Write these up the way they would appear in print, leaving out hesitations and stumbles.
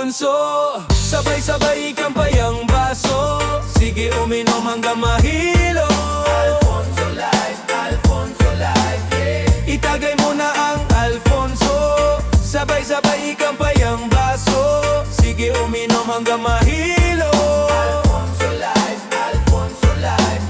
Alfonso. Sabay-sabay ikampay ang baso, sige uminom hanggang mahilo. Alfonso life, yeah. Itagay mo na ang Alfonso. Sabay-sabay ikampay ang baso, sige uminom hanggang mahilo. Alfonso life,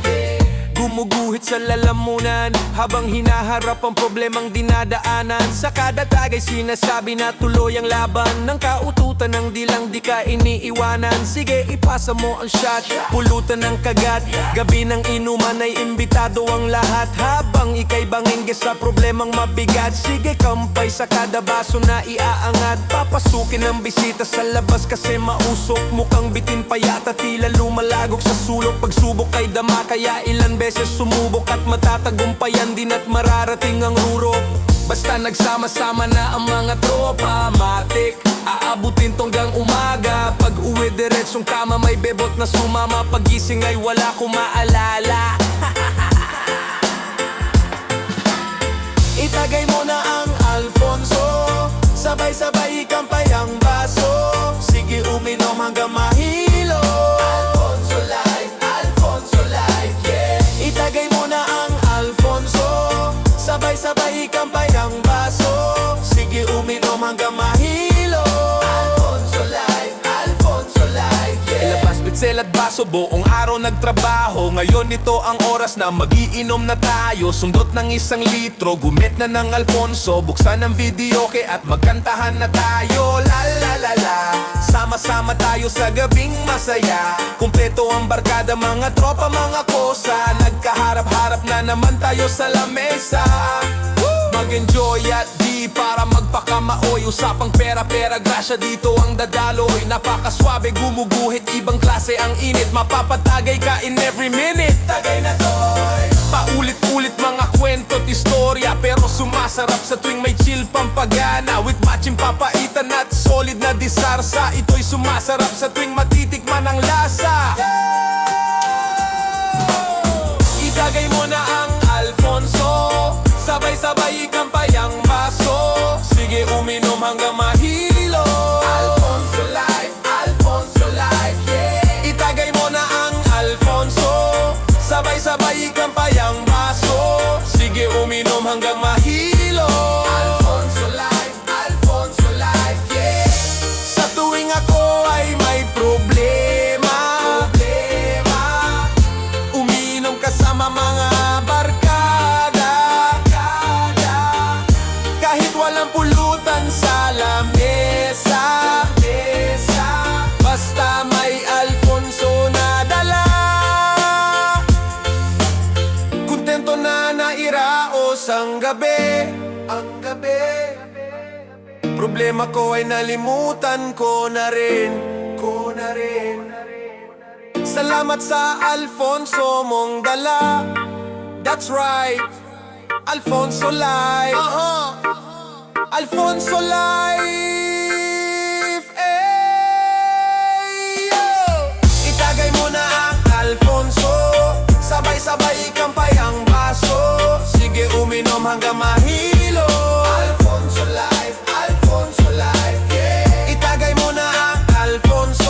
yeah. Gumuguhit sa lalamunan habang hinaharap ang problemang dinadaanan. Sa kada tagay sinasabi na tuloy ang laban, ng kaututan ng dilang di ka iniiwanan. Sige ipasa mo ang shot, pulutan ng kagat. Gabi ng inuman ay imbitado ang lahat, habang ika'y bangingge sa problemang mabigat. Sige kampay sa kada baso na iaangat. Papasukin ang bisita sa labas kasi mausok. Mukhang bitin pa yata, tila lumalagok sa sulok. Pagsubok ay dama kaya ilan beses sumubok, at matatagumpayan din at mararating ang rurok. Basta nagsama-sama na ang mga tropa, matik aabutin tonggang umaga. Pag uwi diretsong kama, may bebot na sumama. Pagising ay wala ko maalala. Itagay mo na ang Alfonso. Sabay-sabay ikampay ang baso, sige uminom hanggang mahilo. Alfonso life, yeah. Itagay mo na ang Alfonso. Sabay-sabay ikampay ang baso, sige uminom hanggang mahilo. Alfonso life, yeah. Ilabas bitsel at baso, buong araw nagtrabaho. Ngayon ito ang oras na magiinom na tayo. Sundot ng 1 litro, gumit na ng Alfonso. Buksan ang videoke at magkantahan na tayo. La la la la, sama-sama tayo sa gabing masaya. Kumpleto ang barkada, mga tropa, mga kosa. Nagkaharap-harap na naman tayo sa lamesa. Mag-enjoy at di para magpakamaoy. Usapang pera-pera, grasya dito ang dadaloy. Napakaswabe, gumuguhit, ibang klase ang init. Mapapatagay ka in every minute. Tagay na toy, paulit-ulit mga kwento't istorya, pero sumasarap sa tuwing may chill pampagana. With matching papaitan at solid na disarsa, ito'y sumasarap sa tuwing matitikman ang lasa. Itagay mo na ang Alfonso. Sabay-sabay ikampay ang baso, sige uminom hanggang mahilo. Alfonso life, yeah. Itagay mo na ang Alfonso. Sabay-sabay ikampay ang baso, sige uminom hanggang mahilo. Alfonso life, yeah. Sa tuwing ako ay may problema, uminom kasama mga barkada. Kahit walang pulutan sa lamesa, basta may Alfonso na dala. Kontento na nairaos ang gabi. Problema ko ay nalimutan ko na rin. Salamat sa Alfonso mong dala. That's right, Alfonso life. Alfonso life, yo. Itagay mo na ang Alfonso. Sabay-sabay ikampay ang baso, sige uminom hanggang mahilo. Alfonso life, yeah. Itagay mo na ang Alfonso.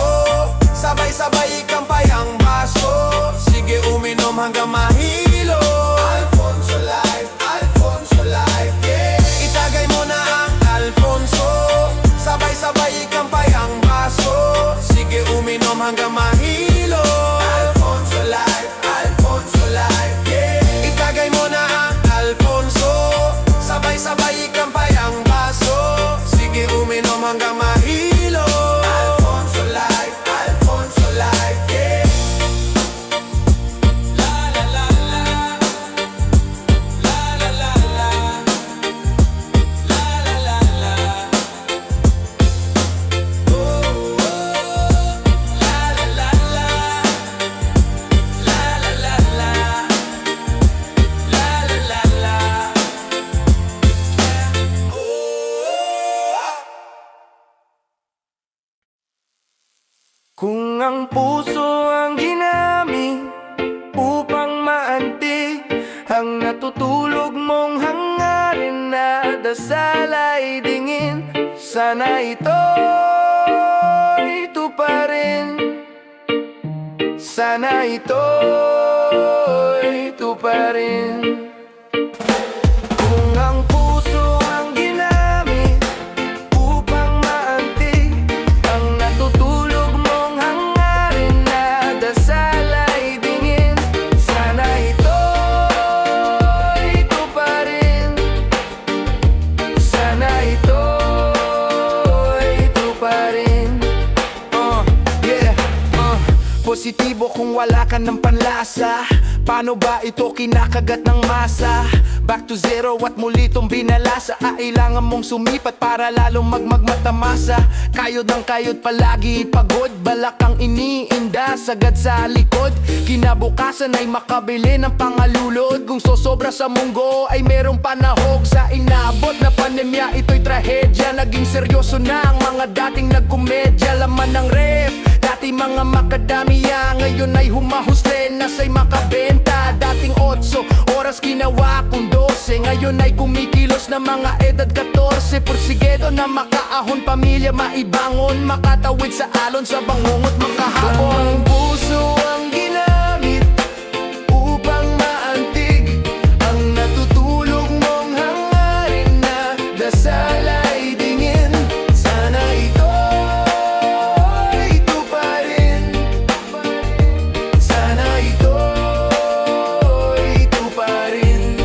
Sabay-sabay ikampay ang baso, sige uminom hanggang mahilo. Alfonso life, yeah. Itagay mo na ang Alfonso. Sabay-sabay ikampay ang baso, sige uminom hanggang mahilo. Alfonso life, yeah. Itagay mo na ang Alfonso. Sabay-sabay ikampay ang baso, sige uminom hanggang mahilo. Alfonso life, yeah. La la la la, la la la la, la la la la. Oh, la la la la, la la la la, la la la la. Kung ang puso ang ginamit upang maantig ang natutulog mong hangarin na dasal ay dingin, sana ito tuparin. Sana ito'y tuparin. Kung ang puso ang ginamit upang maantig ang natutulog mong hangarin na dasal ay dingin, sana ito'y tuparin. Sana ito'y tuparin. Positibo kung wala ka ng panlasa. Paano ba ito kinakagat ng masa? Back to zero at muli itong binalasa. Kailangan mong sumipat para lalong magmatamasa. Kayod ng kayod palagi pagod, balak ang iniinda, sagad sa likod. Kinabukasan ay makabili ng pangalulod. Kung sosobra sa munggo ay merong panahog. Sa inabot na pandemya ito'y trahedya. Naging seryoso na ang mga dating nagkomedya. Laman ng ref, dati mga makadamiya, ngayon ay humahusle, nasa'y makabenta. Dating 8 oras ginawa kong 12, ngayon ay kumikilos na mga edad 14. Porsigedo na makaahon, pamilya maibangon, makatawid sa alon, sa bangungot makahabon. Ang puso ang ginamit upang maantig ang natutulog mong hangarin na dasal ay dingin. Sana ito'y tuparin. Sana ito'y tuparin.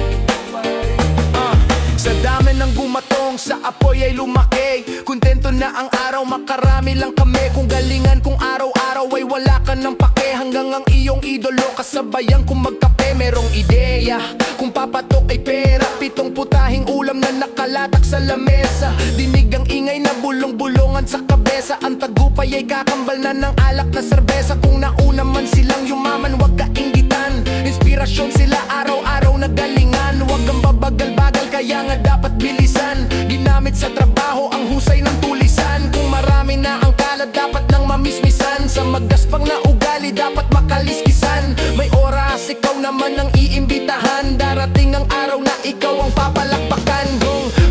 Sa dami ng gumatong, sa apoy ay lumaki. Kontento na ang araw, makarami lang kami. Kung galingan kung araw-araw ay wala ka ng pake. Hanggang ang iyong idolo kasabayan kung magkape. Merong ideya kung papatok ay pera. 7 putahing ulam na nakalatak sa lamesa. Dinig ang ingay na bulong-bulungan sa kabesa. Ang tagupay ay kakambal na ng alak na serbesa. Kung nauna man silang yumaman, wag kainggitan. Inspirasyon sila araw-araw na galingan. Wag kang babagal-bagal, kaya nga dapat bilisan. Ginamit sa trabaho ang husay ng tulisan. Kung marami na ang kalat, dapat nang mamismisan. Sa magdaspang na ugali, dapat makaliskisan. May oras, ikaw naman ang iimbitahan. Darating ang araw na ikaw ang papalakpakan.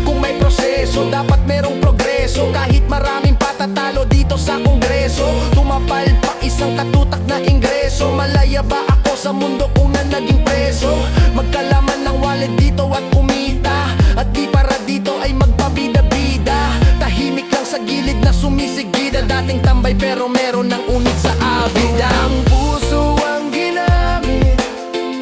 Kung may proseso, dapat merong progreso. Kahit maraming patatalo dito sa kongreso, tumapal pa isang katutak na ingreso. Malaya ba ako sa mundo kung na naging preso? Magkalaman ng wallet dito at kumita, at di para dito ay magpabida-bida. Tahimik lang sa gilid na sumisigida. Dating tambay pero meron ng unit sa abida. Ang puso ang ginamit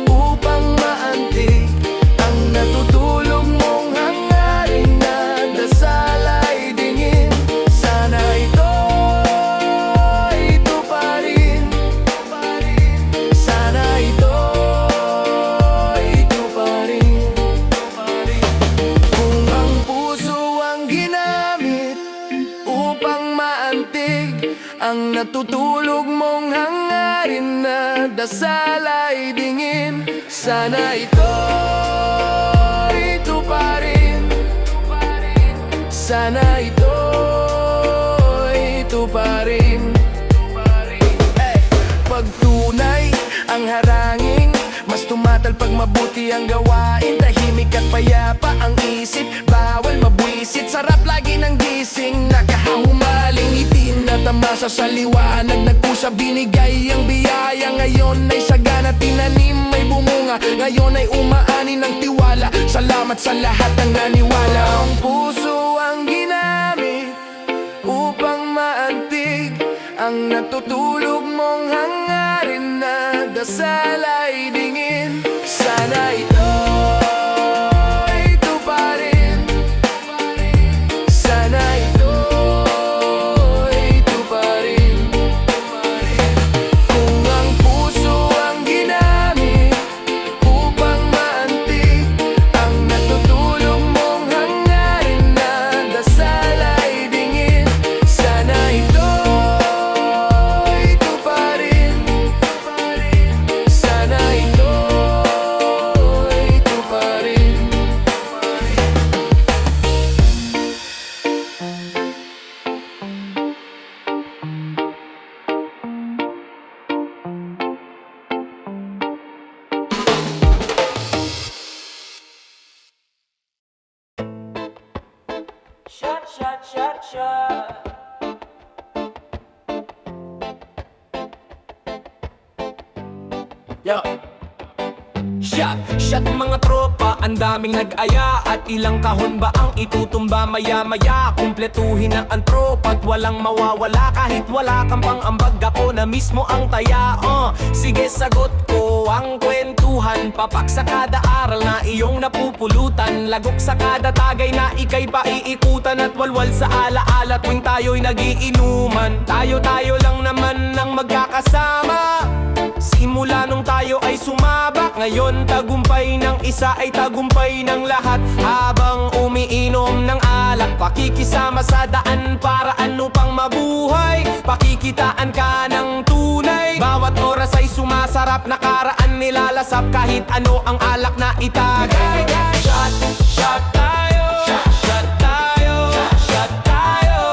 upang maantig ang natutulog mong hangarin na dasal ay dingin. Sana ito'y tuparin. Sana ito'y tuparin. Kung ang puso ang ginamit upang maantig ang natutulog mong hangarin na dasal ay dingin, sana ito'y tuparin. Sana ito'y tuparin. Pag tunay ang harangin, mas tumatal pag mabuti ang gawain. Tahimik at payapa ang isip, bawal mabwisit. Sarap lagi ng gising, nakahumaling itin na tamasa sa liwanag. Nagpusa binigay ang biyaya, ngayon ay sagana tinanim may bumunga. Ngayon ay umaani ng tiwala, salamat sa lahat ng naniwala. Ang puso ang ginamit upang maantig ang natutulog mong hangarin na dasal ay dingin. Sana ito'y tuparin. Sana ito'y tuparin. Kung ang puso ang ginamit upang maantig ang natutulog mong hangarin na dasal ay dingin, sana ito'y tuparin. Sana ito'y Yo. Shot mga tropa, ang daming nag-aya. At ilang kahon ba ang itutumba maya-maya? Kumpletuhin na ang tropa at walang mawawala. Kahit wala kang pang-ambag, ako na mismo ang taya. Sige, sagot ko ang kwentuhan. Papak sa kada aral na iyong napupulutan. Lagok sa kada tagay na ikay paiikutan. At walwal sa alaala tuwing tayo'y nagiinuman. Tayo-tayo lang naman ang magkakasama. Simula nung tayo ay sumabak, ngayon tagumpay ng isa ay tagumpay ng lahat. Habang umiinom ng alak, pakikisama sa daan para ano pang mabuhay. Pakikitaan ka ng tunay, bawat oras ay sumasarap. Nakaraan nilalasap kahit ano ang alak na itagay. Shot, shot tayo, shot tayo, shot tayo.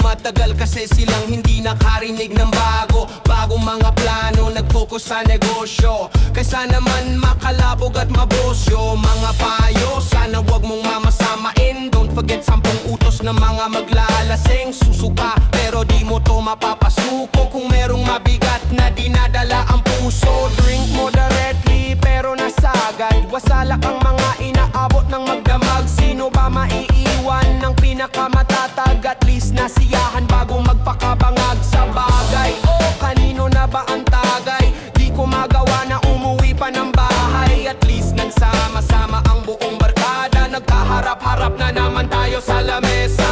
Matagal kasi silang hindi nakarinig ng bagong mga plano, nag-focus sa negosyo. Kaysa naman makalabog at mabosyo. Mga payo, sana wag mong mamasamain. Don't forget 10 utos ng mga maglalasing. Susuka pero di mo to mapapasuko. Kung merong mabigat na dinadala ang puso, drink moderately pero nasagad. Wasalak ang mga inaabot ng magdamag. Sino ba maiiwan ng pinakamatatag? At least nasiyahan bago magpakabangag sa bagay. Kanino na ba ang tagay? Di ko magawa na umuwi pa ng bahay. At least nagsama-sama ang buong barkada. Nagkaharap-harap na naman tayo sa lamesa.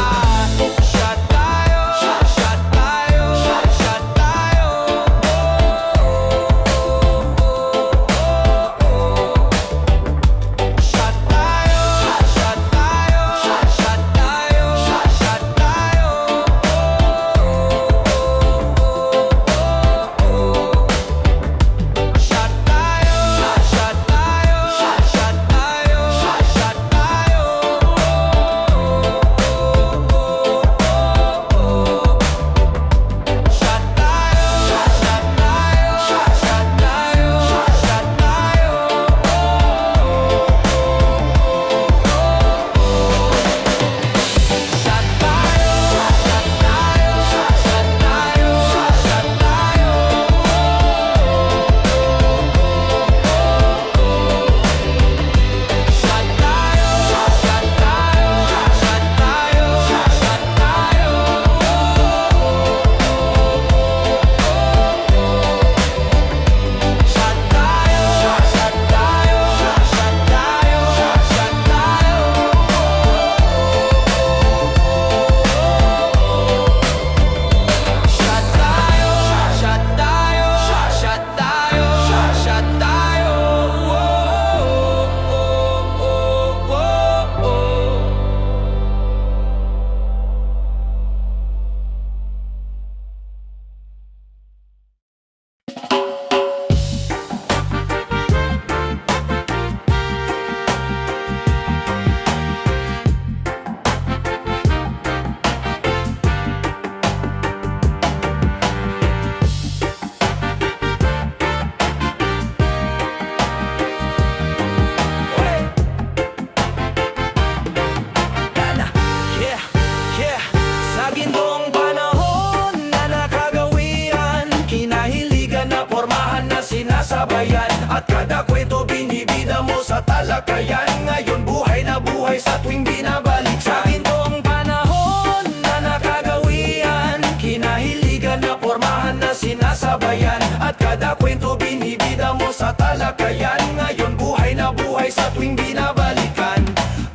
Shot tayo, shot tayo, shot tayo. Shot tayo, shot tayo, shot tayo, shot tayo. Shot tayo, shot tayo, shot tayo, shot tayo. Shot tayo, shot tayo, shot tayo, shot tayo. Shot tayo, shot tayo, shot tayo, shot tayo. Shot tayo, shot tayo, shot tayo, shot tayo. Shot tayo, shot tayo, shot tayo, shot tayo. Shot tayo, shot tayo, shot tayo, shot tayo. Sa gintong panahon na nakagawian, kinahiligan na pormahan na sinasabayan. At kada kwento binibida mo sa talakayan. Ngayon buhay na buhay sa tuwing binabalik. Sa gintong panahon na nakagawian, kinahiligan na pormahan na sinasabayan. At kada kwento binibida mo sa talakayan. Ngayon buhay na buhay sa tuwing binabalikan.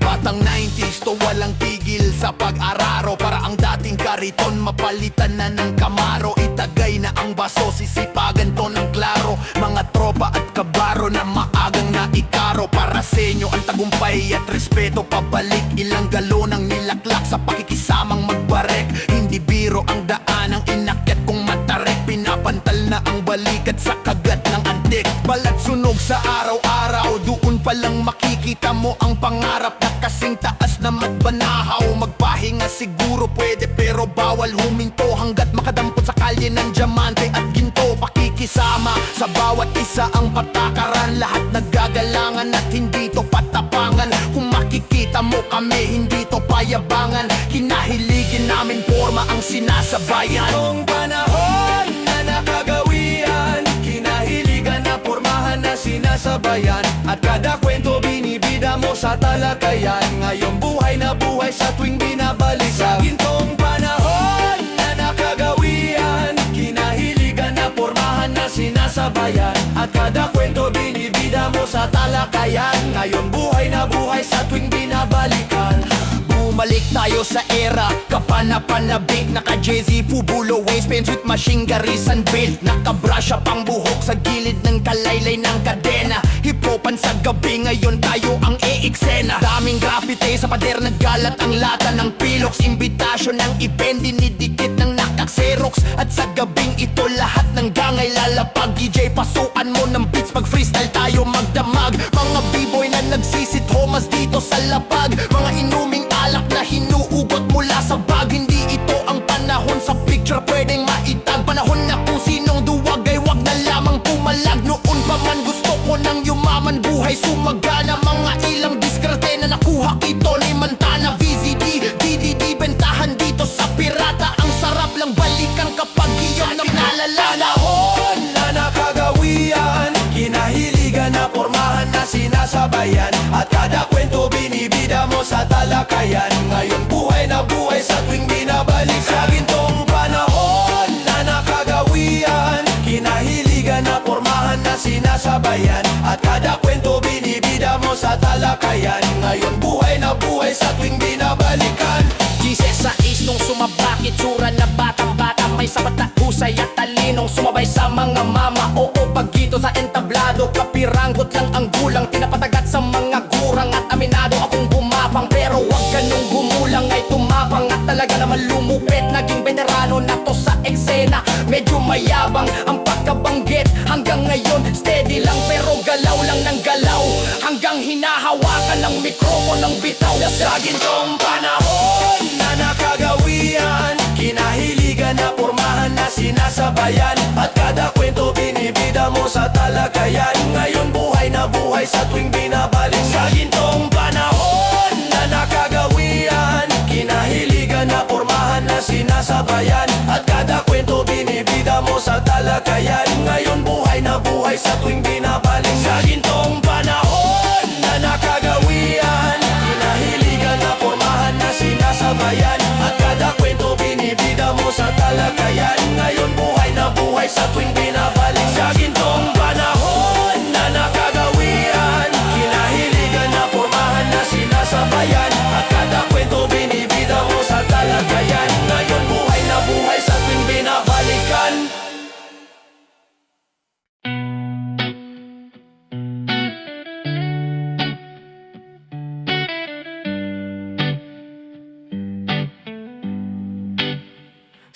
Batang 90s to walang tigil sa pag-araro. Para ang dating kariton mapalitan na ng Camaro. Itagay na ang baso, sisipagan to ng klaro. Mga tropa at kabaro na maagang naikaro. Para sa inyo ang tagumpay at respeto pabalik. Ilang galon ang nilaklak sa pakikisamang magbarek. Hindi biro ang daan ang inakyat kong matarek. Pinapantal na ang balikat sa kagat ng antik. Balat sunog sa araw-araw, doon palang makikita mo ang pangarap na kasing taas na magbanahaw. Magpahinga siguro pwede pero bawal huminto hanggat makadampot sa kalye ng diamante at ginto. Pakikisama sa bawat isa ang patakaran, lahat naggagalangan at hindi to patapangan. Kung makikita mo kami, hindi to payabangan. Kinahiligin namin forma ang sinasabayan. Noong panahon na nakagawian, kinahiligan na pormahan na sinasabayan. At kada kwento binibida mo sa talakayan. Ngayong buhay na buhay sa tuwing binabalik. Sa gintong panahon na nakagawian, kinahiligan na pormahan na sinasabayan. At kada kwento binibida mo sa talakayan. Ngayon buhay na buhay sa tuwing binabalikan. Bumalik tayo sa era kapanapanabik. Naka-Jay-Z, Fubulo, waist pants with machine garis and built. Naka-brush up ang buhok sa gilid ng kalaylay ng kadena. Hip-hopan sa gabi, ngayon tayo ang e-eksena. Daming graffiti sa pader, naggalat ang lata ng pilox. Imbitasyon ng event, dinidikit ng nakak-xerox. At sa gabing ito lahat ng gangay lalapag. DJ, pasukan mo ng beats, pag freestyle tayo magdamag. Mga b-boy na nagsisit homas dito sa lapag. Mga inuming alak na hinuugot mula sa bag. Hindi ito ang panahon sa picture pwedeng maitag. Panahon na kung sinong duwag ay wag na lamang pumalag. Noon pa man gusto ko nang yumaman, buhay sumagana. Mga ilang diskarte na nakuha kito ni Montana. VZD, DDD, bentahan dito sa pirata. Ang sarap lang balikan kapag iyong nalala. Panahon na nakagawian, kinahiligan na pormahan na sinasabayan. At kada kwento binibida mo sa talakayan. Ngayon buhay na buhay sa tuwing binabalik. Sa gintong panahon na nakagawian, kinahiligan na pormahan na sinasabayan. At kada kwento binibida mo sa talakayan. Ngayon buhay na buhay sa tuwing binabalikan. Jesus sa nung sumabakit, tsura na batang-bata. May sapat na husay at talinong sumabay sa mga mama. Oo, pagito sa entablado, kapiranggot lang ang gulang. Tinapatagat sa mga gurang at aminado akong gumapang. Pero wag ganung gumulang ay tumapang. At talaga naman lumupit, naging veterano na to sa eksena. Medyo mayabang ang pagkabanggit. Hanggang ngayon steady lang pero galaw lang ng galaw. Hanggang hinahawakan ng mikroponong bitaw. Sa gintong panahon na nakagawian, kinahiligan na pormahan na sinasabayan. At kada kwento binibida mo sa talakayan. Ngayon buhay na buhay sa tuwing binabalik. Sa gintong panahon na nakagawian, kinahiligan na pormahan na sinasabayan. At kada kwento binibida mo sa talakayan. Ngayon buhay na buhay sa tuwing binabalik. Sa gintong panahon na nakagawian, kinahiligan na pormahan na sinasabayan. At kada kwento binibida mo sa talakayan. Ngayon buhay na buhay sa tuwing binabalik. Sa gintong panahon na nakagawian, kinahiligan na pormahan na sinasabayan. At kada kwento binibida mo sa talakayan. Ngayon buhay na buhay sa tuwing binabalikan.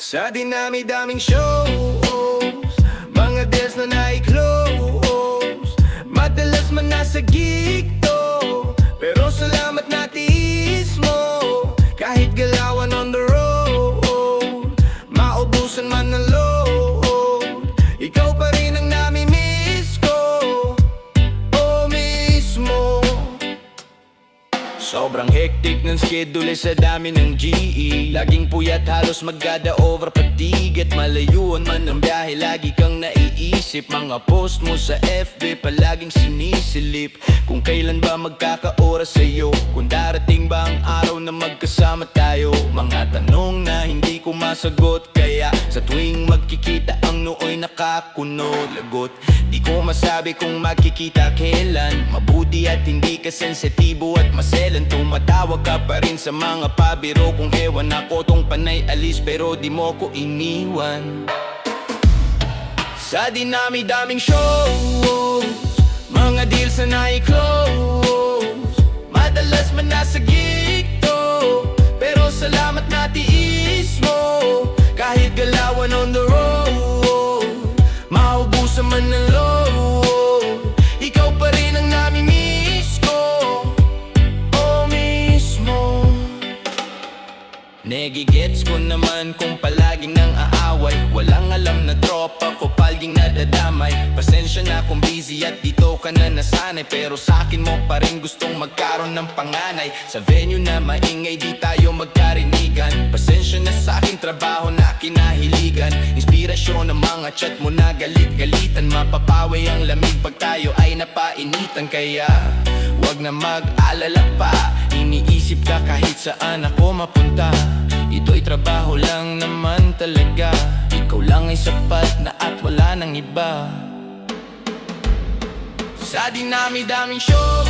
Sa dinami-daming shows, mga deals na na-close, madalas man nasa gig to. Pero salamat na tiis mo, kahit galawan on the road. Maubusan man ng load, ikaw pa rin ang nami-miss ko. Oh mismo. Sobrang hectic ng schedule sa dami ng GE. Laging puyat, halos magada over fatigue. At malayuan man ang biyahe, lagi kang naiisip. Mga post mo sa FB, palaging sinisilip. Kung kailan ba magkakaoras sa'yo, kung darating ba ang araw na magkasama tayo. Mga tanong na hindi ko masagot, kaya sa tuwing magkikita ang nooy nakakunod. Lagot, di ko masabi kung magkikita kailan. Mabuti at hindi ka sensitibo at maselan. Tumatawag ka pa rin sa mga pabiro. Kung ewan ako tong panay alis, pero di mo ko iniwan. Sa dinami-daming shows, naman kung palaging nang aaway. Walang alam na tropa ko palging nadadamay. Pasensya na kung busy at dito ka na nasanay, pero sa'kin mo pa rin gustong magkaroon ng panganay. Sa venue na maingay di tayo magkarinigan. Pasensya na sa'king trabaho na kinahiligan. Inspirasyon ng mga chat mo na galit-galitan. Mapapaway ang lamig pag tayo ay napainitan. Kaya wag na mag-alala pa, iniisip ka kahit saan ako mapunta. Ito'y trabaho lang naman talaga. Ikaw lang ay sapat na at wala nang iba. Sa dinami-daming shows,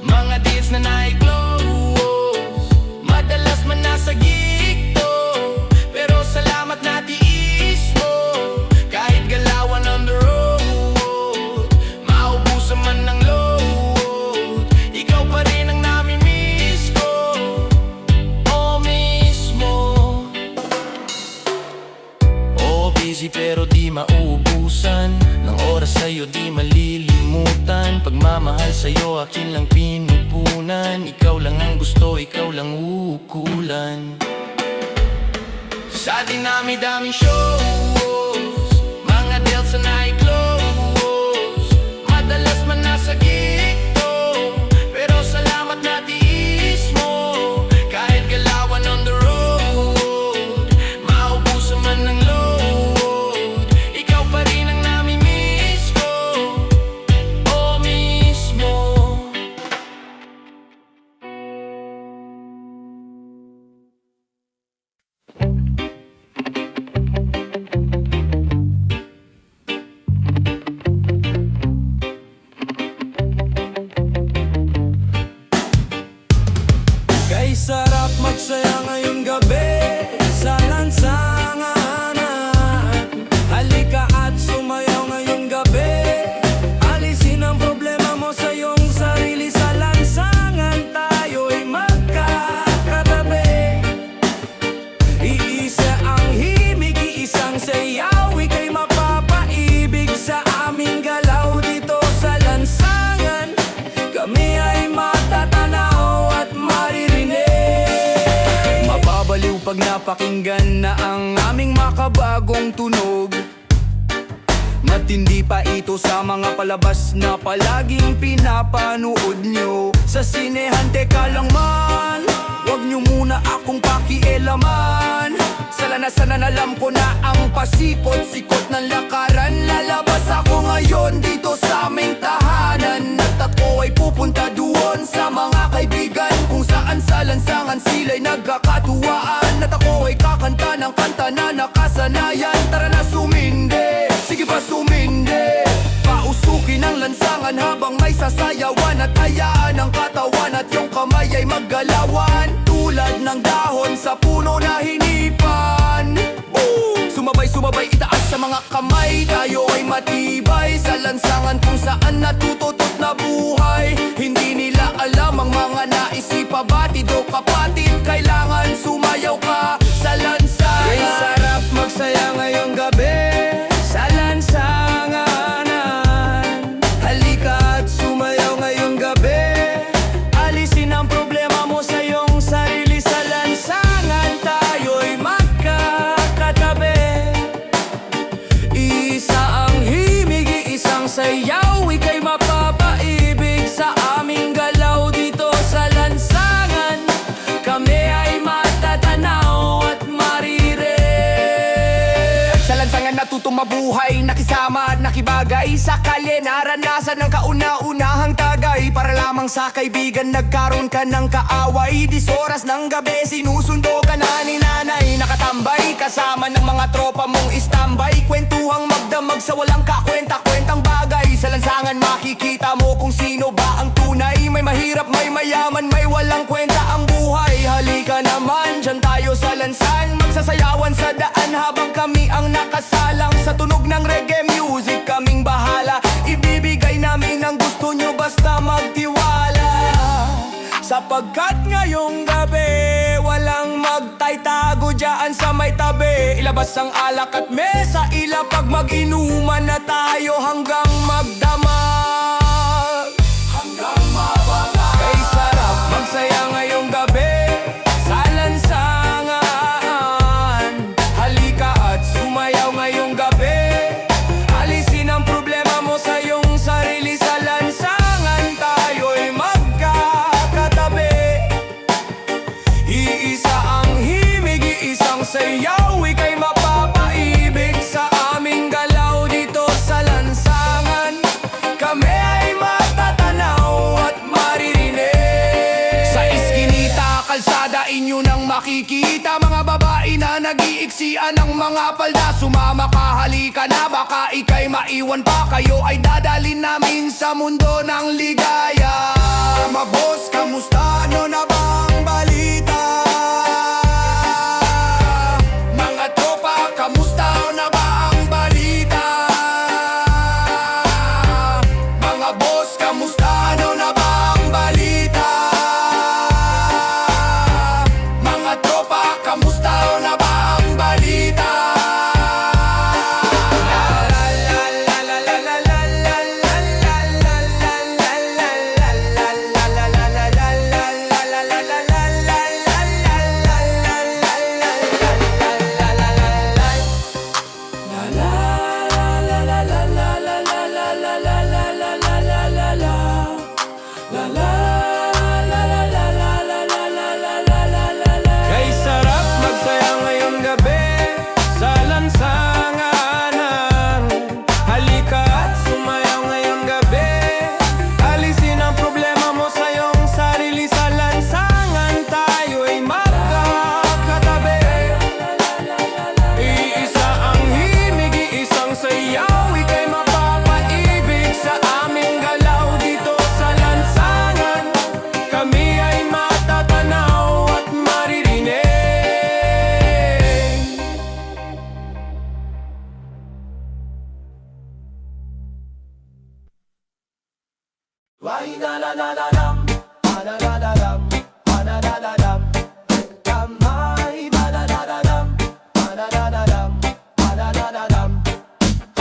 mga deals na nai-close, madalas man nasa gig to, pero salamat na tiis mo. Kahit galawan on the road, maubusan man ng load, ikaw pa rin ang nami-miss ko. Oh, mismo. Oh, busy pero di mauubusan ng oras sa'yo, di malilimutan. Pagmamahal sa'yo, akin lang pinupunan. Ikaw lang ang gusto, ikaw lang ukulan. Sa dinami-daming shows, mga deals na nai-close, madalas man nasa gig to, pero salamat na tiis mo. Kahit galawan on the road, maubusan man ng load, ikaw pa rin ang nami-miss ko. Oh, mismo. Kay sarap magsaya ngayong gabi sa lansangan. Halika at sumayaw ngayong gabi. Alisin ang problema mo sa iyong sarili. Sa lansangan tayo'y magkakatabi. Iisa ang himig, iisang sayaw. Ika'y mapapaibig sa aming galaw dito sa lansangan. Kami ay matatanaw at maririnig. Mababaliw pag napakinggan na ang aming makabagong tunog. Matindi pa ito sa mga palabas na palaging pinapanood nyo. Sa sinehan, teka lang man, wag nyo muna akong pakialaman. Sa lanasan alam ko na ang pasikot-sikot ng lakaran. Lalabas ako ngayon dito sa aming tahanan, at ako ay pupunta doon sa mga kaibigan, kung saan sa lansangan sila'y nagkakatuwaan. At ako ay kakanta ng kanta na nakasanayan. Tara na sumindi, sige pa sumindi. Pausukin ang lansangan habang may sasayawan, at hayaan ang katawan at yung kamay ay maggalawan. Tulad ng dahon sa puno na hinipan. Sumabay-sumabay itaas sa mga kamay. Tayo ay matibay sa lansangan kung saan natututot na buhay. Hindi nila alam ang mga naisipa, batid o kapatid. Kailangan sumayaw ka sa lansangan. Kay sarap magsaya ngayong gabi sa lansangan. Halika at sumayaw ngayong gabi. Alisin ang problema mo sa iyong sarili. Sa lansangan tayo'y magkakatabi. Isa ang himig, iisang sayaw. Ika'y mapapaibig sa aming galaw dito sa lansangan. Kami ay matatanaw at maririnig. Sa lansangan natutong mabuhay, nakisama at nakibagay. Sa kalye naranasan ng kauna-unahang tagay. Para lamang sa kaibigan nagkaroon ka ng kaaway. 10 oras ng gabi sinusundo ka na ni nanay. Nakatambay kasama ng mga tropa mong istambay. Kwentuhang magdamag sa walang kakwenta-kwentang bagay. Sa lansangan makikita mo kung sino ba ang tunay. May mahirap, may mayaman, may walang kwenta ang buhay. Halika naman, dyan tayo sa lansan. Magsasayawan sa daan habang kami ang nakasalang. Sa tunog ng reggae music kaming bahala. Ibibigay namin ang gusto nyo basta magtiwala. Sapagkat ngayong gabi walang magtaytago dyan sa may tabi. Ilabas ang alak at mesa, ilapag mag-inuman na tayo hanggang magdamag. Hanggang mababa. Kay sarap magsaya ngayong gabi sa lansangan. makikita mga babae na nag-iiksian ng mga palda. Sumama ka, halika na, baka ika'y maiwan pa. Kayo ay dadalin namin sa mundo ng ligaya. Mga boss, kamusta? Ano na bang balita? Mga tropa, kamusta? Ano na ba ang balita? Mga boss, kamusta? Ano na ba ang balita? Mga tropa, kamusta? Ano na ba ang balita? Kay sarap magsaya ngayong gabi sa lansanganan. Halika at sumayaw ngayong gabi. Alisin ang problema mo sa iyong sarili sa lansangan. Tayo'y magkakatabi. Iisa ang himig, iisang sayaw. Ika'y mapapaibig sa aming galaw dito sa lansangan. Kami ay matatanaw at maririnig. Why na na na na dam, na na na dam, na na na dam. Kamay, na na na na dam, na na na dam, na na na dam.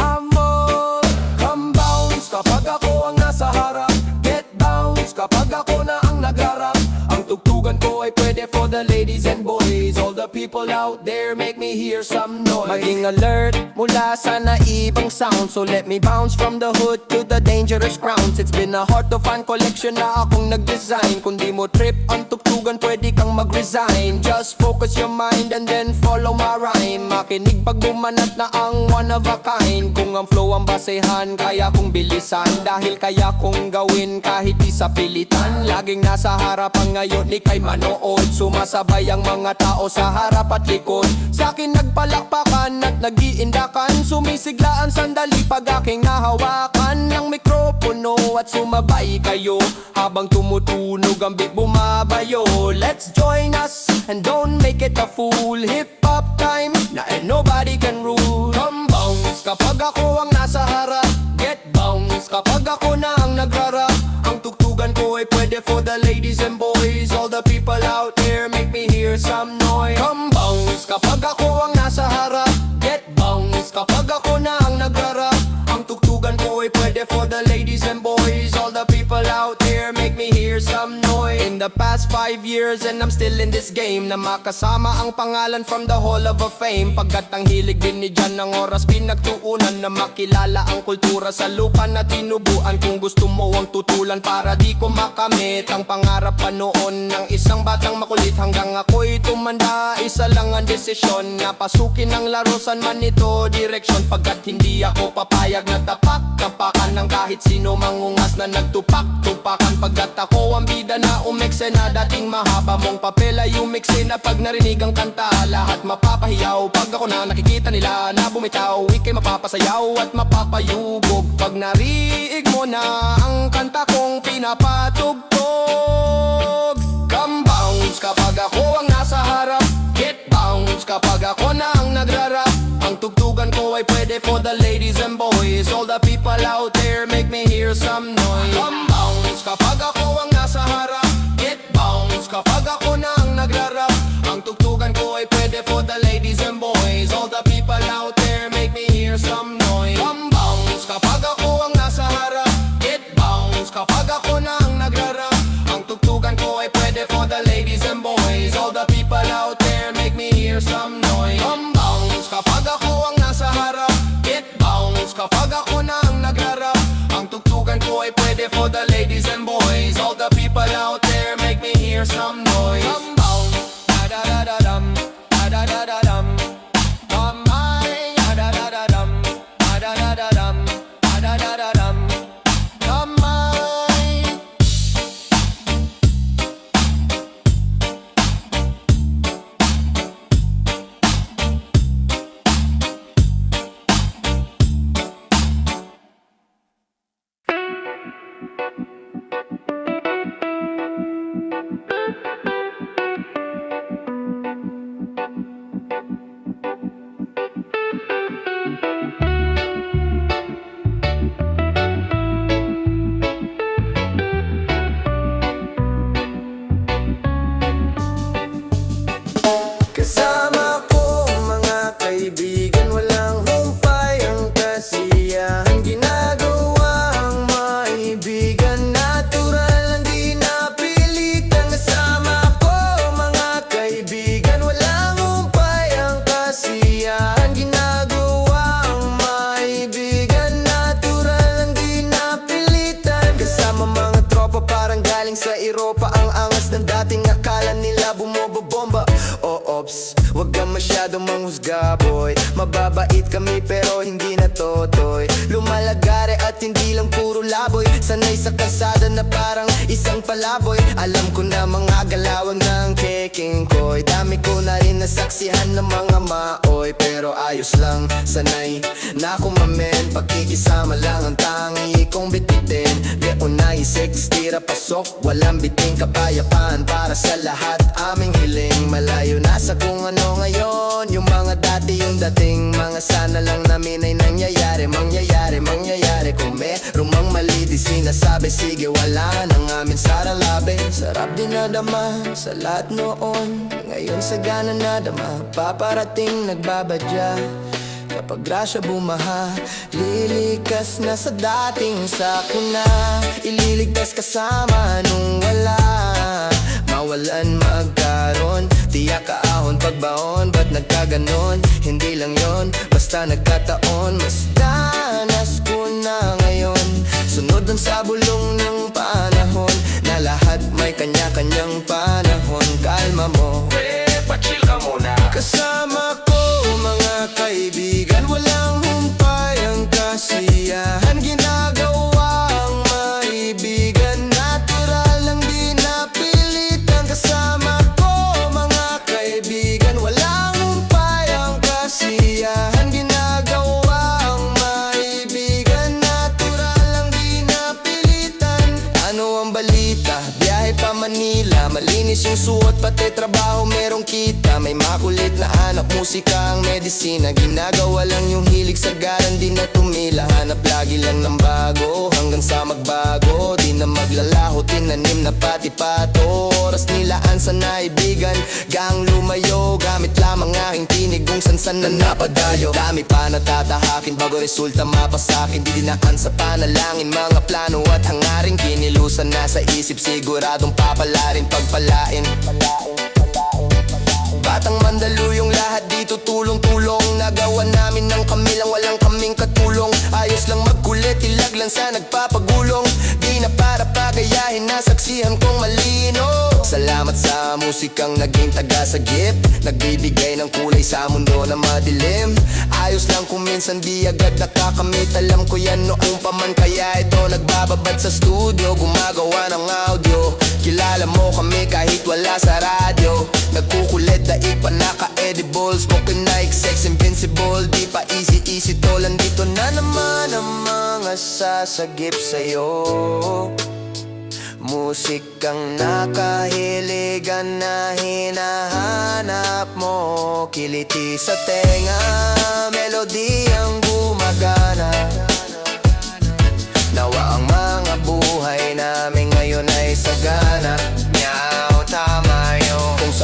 Amor, come bounce kapag ako ang nasa harap. Get bounce kapag ako na ang nagrarap. Ang tugtugan ko ay pwede for the ladies and boys. All the people out there make me hear some noise. Maging alert mula sa naibang sound. So let me bounce from the hood to the dangerous grounds. It's been a hard to find collection na akong nag-design. Kung di mo trip ang tugtugan, pwede kang mag-resign. Just focus your mind and then follow my rhyme. Makinig pag bumanat na ang one of a kind. Kung ang flow ang basehan, kaya kong bilisan. Dahil kaya kong gawin kahit di sa pilitan. Laging nasa harapan ngayon, ika'y manood. Sumasabay ang mga tao sa harap at likod. Sa'kin nagpalakpakan at nag-iindakan. Sumisiglaan sandali pag aking nahawakan ng mikropono. At sumabay kayo habang tumutunog ang beat bumabayo. Let's join us and don't make it a fool. Hip-hop time na and nobody can rule. Come bounce kapag ako ang nasa harap. Get bounce kapag ako na ang nagrarap. Ang tugtugan ko ay pwede for the ladies and boys. All the people out there make me hear some noise. Come bounce kapag ako ang nasa harap. Get bounce kapag ako na ang nagrarap. Ang tugtugan ko ay pwede for the ladies and boys. All the people out there make me hear some noise. In the past 5 years and I'm still in this game, na makasama ang pangalan from the Hall of Fame. Pagkat ang hilig din ni Jan ng oras pinagtuunan, na makilala ang kultura sa lupa na tinubuan. Kung gusto mo ang tutulan para di ko makamit ang pangarap pa noon ng isang batang makulit. Hanggang ako'y tumanda, isa lang ang desisyon, na pasukin ang laro saan man ito direksyon. Pagkat hindi ako papayag na tapak-tapakan ng kahit sino mangungas na nagtupak-tupakan. Pagkat ako ang bida na umekse na dating mahaba mong papel ay umekse na pag narinig ang kanta. Lahat mapapahiyaw pag ako na nakikita nila na bumitaw. Ika'y mapapasayaw at mapapayubog pag narinig mo na ang kanta kong pinapatugtog. Come bounce kapag ako ang nasa harap. Get bounce kapag ako na ang nagrarap. Ang tugtugan ko ay pwede for the ladies and boys. All the people out there make me hear some noise. Come bounce kapag ako ang nasa harap. Get bounce kapag ako na ang nagrarap. Ang tugtugan ko ay pwede for the ladies and boys. All the people out there make me hear some noise. Come bounce kapag ako ang nasa harap. Get bounce kapag ako na ang nagrarap. Ang tugtugan ko ay pwede for the ladies and boys. All the people out there make me hear some noise. Come bounce kapag ako ang nasa harap. Get bounce kapag ako na ang nagrarap. Ang tugtugan ko ay pwede for the ladies and boys. All the people out there make me hear some noise. Come bounce, da da da da dum, da da da da dum. Come on, da da da da dum, da da da da dum, da da da da dum. Come on. Huwag kang masyadong manghusga boy. Mababait kami pero hindi na totoy. Lumalagare at hindi lang puro laboy. Sanay sa kalsada na parang isang palaboy. Alam ko na mga galawang ng keking koy. Dami ko na rin nasaksihan ng mga maoy. Pero ayos lang, sanay na ako mamen. Pagkikisama lang ang tangi kong bititin. Leonay 6, tira pasok, walang biting. Kapayapaan para sa lahat, aming hiling. Malayo na sa kung ano ngayon. Yung mga dati, yung dating. Mga sana lang namin ay nangyayari. Mangyayari kung meron mang mali di sinasabi. Sige, wala nang amin saralabi. Sarap din nadama sa lahat noon. Ngayon sagana na dama, paparating nagbabadya. Kapag grasya bumaha, lilikas na sa dating sakin na. Ililigtas kasama nung wala. Mawalan magkaroon, tiyak kaahon pagbaon. Ba't nagkaganon? Hindi lang yon, basta nagkataon. Mas danas ko na ngayon. Sunod dun sa bulong ng panahon, na lahat may kanya-kanyang panahon. Kalma mo, pa-chill ka muna. kasama ko mga kaibigan. Walang humpay ang kasiyahan. Ginagawa ang maibigan. Natural lang di napilitan. Kasama ko mga kaibigan. Walang humpay ang kasiyahan. Ginagawa ang maibigan. Natural lang di napilitan. Ano ang balita? Biyahe pa Manila. Malinis yung suot pati trabaho merong kita. May makulit na anak, musika ang medisina. Ginagawa lang yung hilig, sagaran di na tumila. Hanap lagi lang ng bago, hanggang sa magbago. Di na maglalaho, tinanim na pati pato. Oras nilaan sa naibigan, gang lumayo. Gamit lamang aking tinig kung san-san na napadayo. Dami pa natatahakin bago resulta mapasakin. Di dinaan sa panalangin, mga plano at hangarin. Kinilusan na sa isip, siguradong papalarin pagpalain. Batang Mandaluyong lahat dito tulong-tulong. Nagawa namin ng kami lang, walang kaming katulong. Ayos lang magkulit, ilaglan sa nagpapagulong. Di na para pagayahin, nasaksihan kong malino. Salamat sa musikang naging taga-sagip. Nagbibigay ng kulay sa mundo na madilim. Ayos lang kung minsan di agad nakakamit. Alam ko yan noong paman, kaya ito nagbababad sa studio. Gumagawa ng audio. Kilala mo kami kahit wala sa radyo. Nagkukulit, daig pa naka-edible. Smoking Nike, sex invincible. Di pa easy to, landito na naman ang mga sasagip sa'yo. Musikang nakahiligan na hinahanap mo. Kiliti sa tenga, melody ang gumagana. Nawa ang mga buhay namin ngayon ay sagana. Meow, tama yun. Kung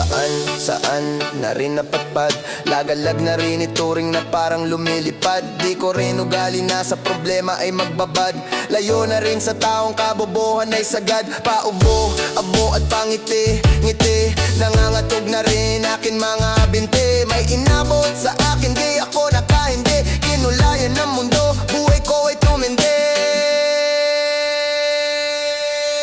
saan na rin napatpad. Lagalag na rin ituring na parang lumilipad. Di ko rin ugali na sa problema ay magbabad. Layo na rin sa taong kabobohan ay sagad. Paubo, abo at pangiti, ngiti. Nangangatog na rin akin mga binti. May inabot sa akin, di ako nakahindi. Kinulayan ng mundo, buhay ko ay tumindi.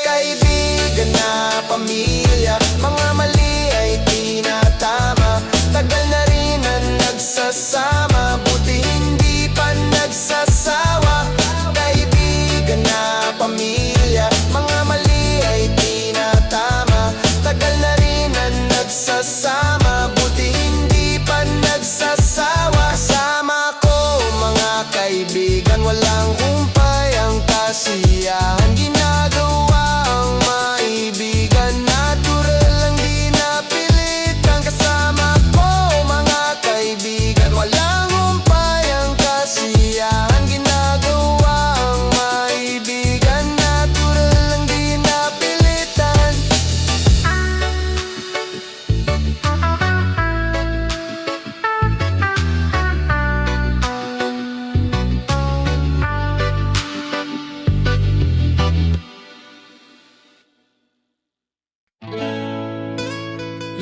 Kaibigan na pamilya, mga mali ay tinatama. Tagal na rin na nagsasama, buti hindi pa nagsasawa. Kaibigan na pamilya, mga mali ay tinatama. Tagal na rin na nagsasama, buti hindi pa nagsasawa. Kasama ko mga kaibigan, walang humpay ang kasiyahan. Ginagawa ang maibigan, natural lang di napilitan. Kasama ko mga kaibigan, walang humpay ang kasiyahan. Ginagawa ang maibigan, natural lang di napilitan.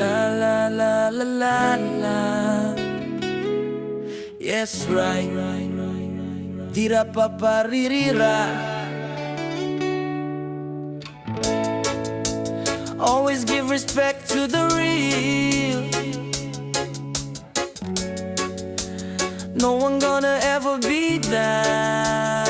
La la la la la la. Yes, right. Tira paparirira. Always give respect to the real. no one gonna ever beat that.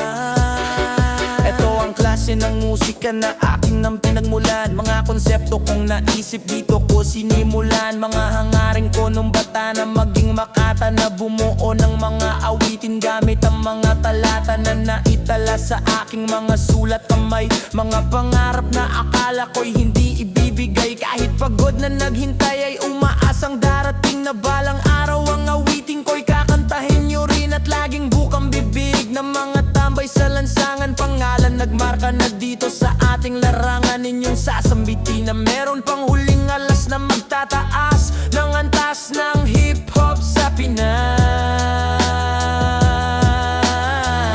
Ito ang klase ng musika na aking nang pinagmulan. Mga konsepto kong naisip dito ko sinimulan. Mga hangarin ko nung bata na maging Makata, na bumuo ng mga awitin gamit ang mga talata na naitala sa aking mga sulat kamay. Mga pangarap na akala ko'y hindi ibibigay. Kahit pagod na naghintay ay umaasang darating na balang araw. Ang awitin ko'y kakantahin nyo rin at laging bukang bibig ng mga tambay sa lansangan. Pangalan nagmarka na dito sa ating larangan. Inyong sasambitin na meron pang huling alas na magtataas ng antas ng hip-hop sa Pinas.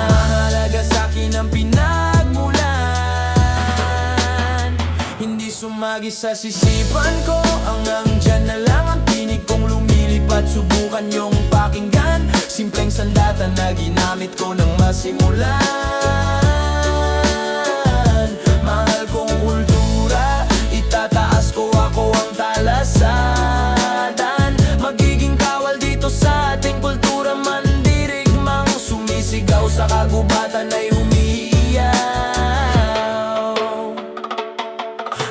Mahalaga sa'kin ang pinagmulan, hindi sumagi sa sisipan ko. Hanggang dyan na lang ang tinig kong lumilipad. Subukan niyong pakinggan, simpleng sandata na ginamit ko nang masimulan. Mahal kong kultura, itataas ko, ako ang talasadan. Magiging kawal dito sa ating kultura, mandirigmang sumisigaw sa kagubatan ay humihiyaw.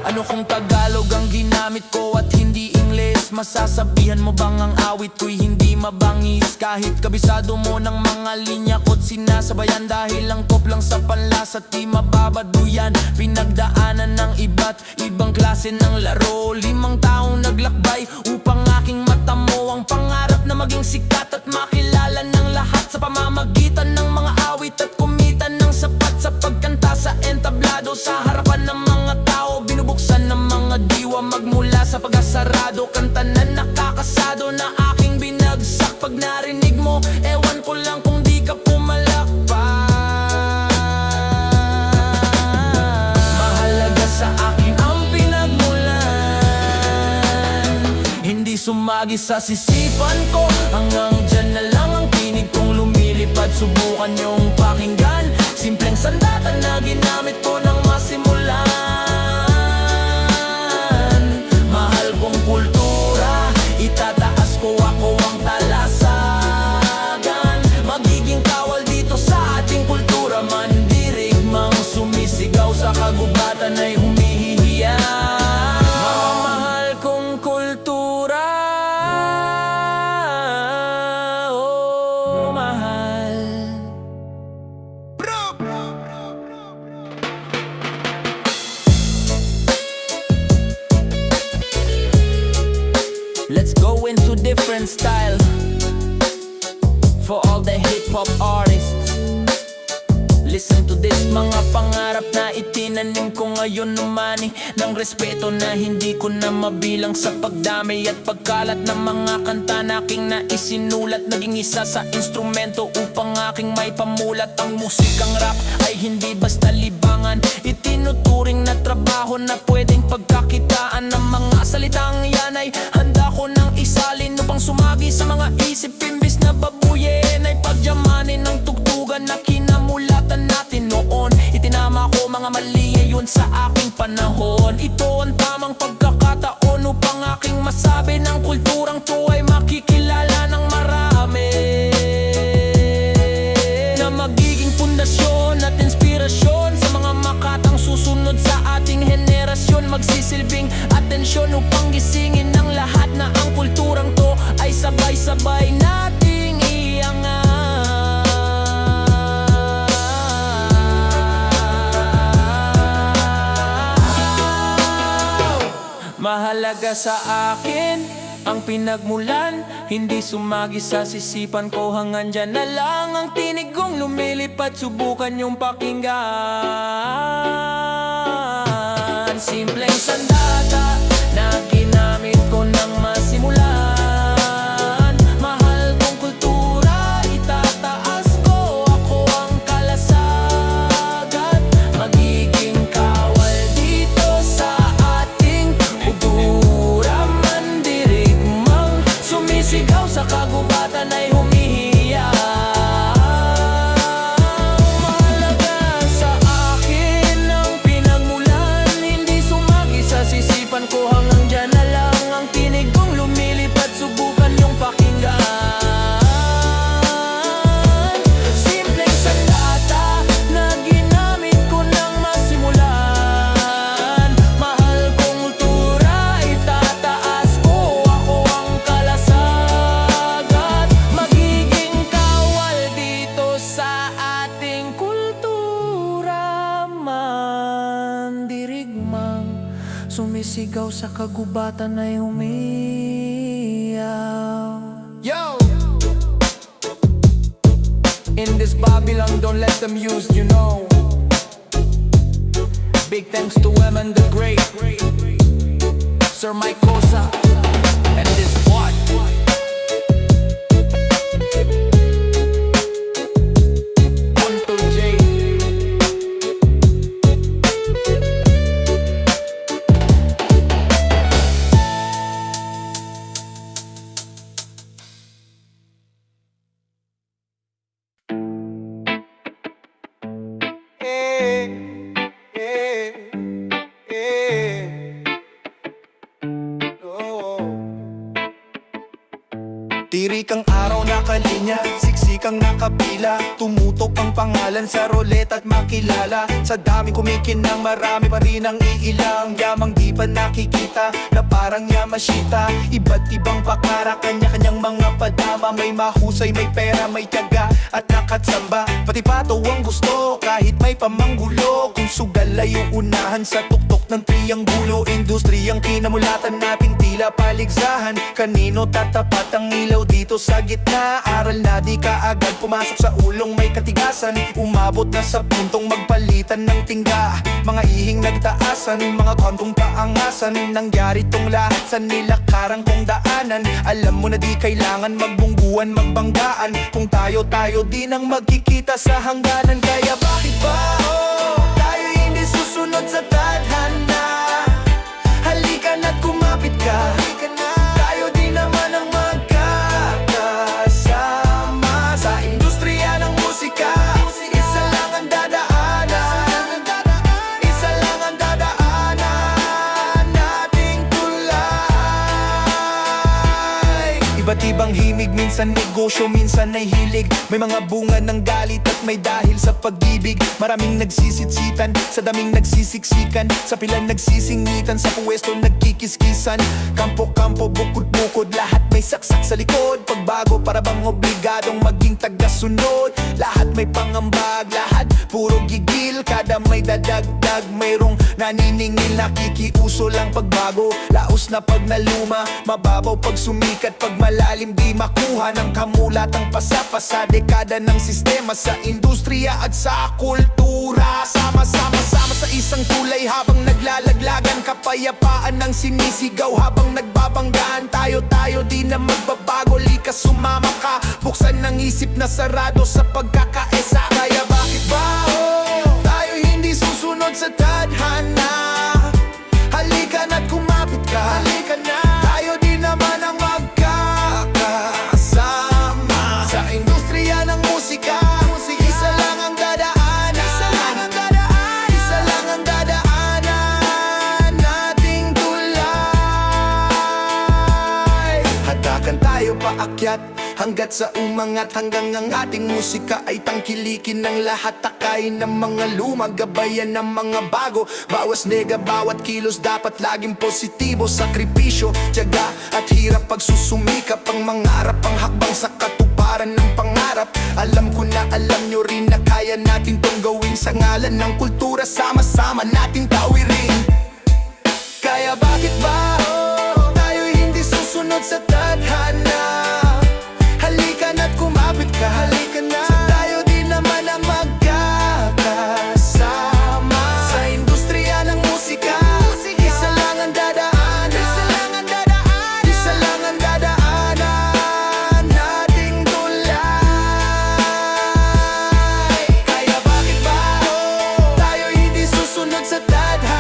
Ano kung Tagalog ang ginamit ko at hindi Ingles? Masasabihan mo bang ang awit ko'y hindi mabangis? Kahit kabisado mo ng mga linya ko't sinasabayan, dahil ang pop lang sa panlasa di mababaduyan. Pinagdaanan ng iba't ibang klase ng laro. 5 taong naglakbay upang aking matamo ang pangarap na maging sikat at makilala ng lahat sa pamamagitan ng mga awit at kumita ng sapat sa pagkanta sa entablado. Sa harapan ng mga tao, binubuksan ng mga diwa magmula sa pag-asarado. Kanta na nakakasado na aking binagsak. Pag narinig mo, ewan ko lang kung di ka pumalakpak. Mahalaga sa akin ang pinagmulan, hindi sumagi sa sisipan ko. Hanggang dyan na lang ang tinig kong lumilipad. Subukan niyong pakinggan, simpleng sandata na ginamit ko nang masimulan. Mahal kong kultura, itataas ko, ako ang talasagan. Magiging kawal dito sa ating kultura, mandirigmang sumisigaw sa kagubatan ay humihiyaw. Mahal kong kultura, oh mahal. Let's go into different style for all the hip-hop artists. Listen to this, mga pangarap na itinanim ko ngayon umani ng respeto na hindi ko na mabilang sa pagdami at pagkalat ng mga kanta na aking naisinulat. Naging isa sa instrumento upang aking may pamulat. Ang musikang rap ay hindi basta libangan, itinuturing na trabaho na pwedeng pagkakitaan. Ng mga salitang yan ay handa ko nang isalin upang sumagi sa mga isip. Imbis na babuyin ay pagyamanin ng tugtugan na kinamulatan natin noon. Itinama ko mga mali ngayon sa aking panahon. Ito ang tamang pagkakataon upang aking masabi ng kulturang to ay makikilala ng marami, na magiging pundasyon at inspirasyon sa mga makatang susunod sa ating henerasyon. Magsisilbing atensyon upang gisingin ng lahat na ang kulturang to ay sabay-sabay nating iangat. Mahalaga sa akin ang pinagmulan, hindi sumagi sa sisipan ko. Hanggang dyan na lang ang tinig kong lumilipad. Subukan yung pakinggan, simpleng sandata na ginamit ko nang masimulan. Mahal kong kultura, itataas ko, ako ang kalasagan. Magiging kawal dito sa ating kultura, mandirigmang sumisigaw sa kagubatan ay humihiyaw. Mahalaga sa akin ang pinagmulan, hindi sumagi sa sumisigaw sa kagubatan ay umiyaw. Yo! In this Babylon, don't let them use, you know. Big thanks to Eman the Great, Sir Mike Cosa, and this what? Uncle J. Tirik ang araw nakalinya, siksikang nakapila. Tumutok ang pangalan sa roulette at makilala. Sa daming kumikinang marami pa rin ang iilang yamang di pa nakikita na parang Yamashita. Iba't ibang pakara, kanya-kanyang mga padama. May mahusay, may pera, may tiyaga at nakatsamba. Pati pato ang gusto kahit may pamanggulo. Kung sugal ay uunahan sa tuktok ng trianggulo. Industriyang kinamulatan natin tila paligsahan. Kanino tatapat ang ilaw dito sa gitna? Aral na di kaagad pumasok sa ulong may katigasan. Umabot na sa puntong magpalitan ng tingga. Mga ihing nagtaasan, mga kontong paangasan. Nangyari tong lahat sa nilakaran kong daanan. Alam mo na di kailangan magbungguan, magbanggaan. Kung tayo-tayo din ang magkikita sa hangganan. Kaya bakit ba tayo hindi susunod sa tadhana? Halika na't kumapit ka. Tayo din naman ang magkakasama sa industriya ng musika. Isa lang ang dadaanan, isa lang ang dadaanan nating tulay. Iba't ibang himig, minsan negosyo, minsan ay hilig. May mga bunga ng galit at may dahil sa pag-ibig. Maraming nagsisitsitan, sa daming nagsisiksikan. Sa pilang nagsisingitan, sa puwesto nagkikiskisan. Kampo-kampo, bukod-bukod, lahat may saksak sa likod. Pagbago para bang obligadong maging tagasunod. Lahat may pangambag, lahat puro gigil. Kada may dadagdag, mayroong naniningil. Nakikiuso lang pagbago, laos na pag naluma. Mababaw pag sumikat, pag malalim di makuha ng kamulatang pasapasa. Dekada ng sistema sa industriya at sa kultura. Sama-sama sa isang tulay habang naglalaglagan. Kapayapaan ng sinisigaw habang nagbabanggaan. Tayo-tayo di na magbabago, lika sumama ka. Buksan ng isip na sarado sa pagkakaisa. Kaya bakit ba tayo hindi susunod sa tadhana? Halika na't kumapit ka. Halika na. Tayo din naman ang magkakasama sa industriya ng musika. Isa lang ang dadaanan, isa lang ang dadaanan, isa lang ang dadaanan nating tulay. Hatakan tayo paakyat hanggat sa umangat, hanggang ang ating musika ay tangkilikin ng lahat. Takayin ng mga luma, gabayan ng mga bago. Bawas nega, bawat kilos dapat laging positibo. Sakripisyo, tiyaga at hirap pagsusumikap. Ang mangarap, ang hakbang sa katuparan ng pangarap. Alam ko na alam nyo rin na kaya natin tong gawin. Sa ngalan ng kultura, sama-sama natin tawirin. Kaya bakit ba tayo hindi susunod sa tadhana? Halika na't kumapit ka. Halika na. Sa tayo din naman ang magkakasama sa industriya ng musika. Isa lang ang dadaanan, isa lang ang dadaanan, isa lang ang dadaanan nating tulay. Kaya bakit ba tayo hindi susunod sa tadhana?